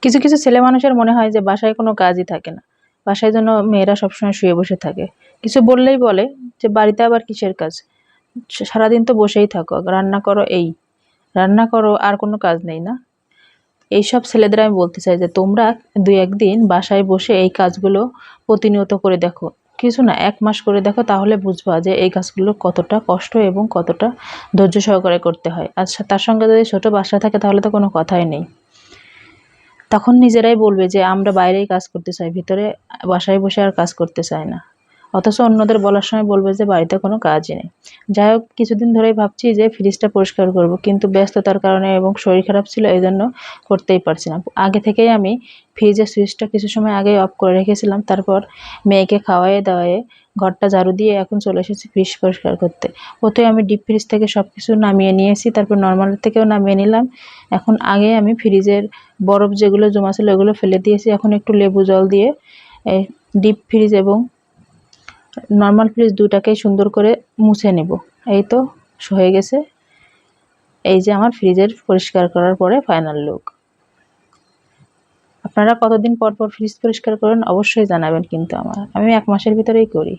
কিছু কিছু ছেলে মানুষের মনে হয় যে বাসায় কোনো কাজই থাকে না, বাসায় যেন মেয়েরা সবসময় শুয়ে বসে থাকে। কিছু বললেই বলে যে বাড়িতে আবার কিসের কাজ, সারাদিন তো বসেই থাকো, রান্না করো, এই রান্না করো, আর কোনো কাজ নেই না? এইসব ছেলেদের আমি বলতে চাই যে তোমরা দুই একদিন বাসায় বসে এই কাজগুলো প্রতিনিয়ত করে দেখো, কিছু না 1 মাস করে দেখো, তাহলে বুঝবা যে এই কাজগুলো কতটা কষ্ট এবং কতটা ধৈর্য সহকারে করতে হয়। আচ্ছা, তার সঙ্গে যদি ছোট বাচ্চা থাকে তাহলে তো কোনো কথাই নেই। তখন নিজেরাই বলবে যে আমরা বাইরেই কাজ করতে চাই, ভিতরে বাসায় বসে আর কাজ করতে চাই না। অথচ অন্যদের বলার সময় বলবে যে বাড়িতে কোনো কাজই নেই। যাই হোক, কিছুদিন ধরেই ভাবছি যে ফ্রিজটা পরিষ্কার করব, কিন্তু ব্যস্ততার কারণে এবং শরীর খারাপ ছিল এই জন্য করতেই পারছি না। আগে থেকেই আমি ফ্রিজের সুইচটা কিছু সময় আগেই অফ করে রেখেছিলাম। তারপর মেয়েকে খাওয়াইয়ে দাওয়াইয়ে ঘরটা ঝাড়ু দিয়ে এখন চলে এসেছি ফ্রিজ পরিষ্কার করতে। প্রথমে আমি ডিপ ফ্রিজ থেকে সব কিছু নামিয়ে নিয়েছি, তারপর নর্মাল থেকেও নামিয়ে নিলাম। এখন আগে আমি ফ্রিজের বরফ যেগুলো জমা ছিল ওগুলো ফেলে দিয়েছি। এখন একটু লেবু জল দিয়ে ডিপ ফ্রিজ এবং নর্মাল ফ্রিজ দুটাকেই সুন্দর করে মুছে নেব। এই তো হয়ে গেছে। এই যে আমার ফ্রিজের পরিষ্কার করার পরে ফাইনাল লুক। আপনারা কতদিন পর পর ফ্রিজ পরিষ্কার করেন অবশ্যই জানাবেন কিন্তু আমি 1 মাসের ভিতরেই করি।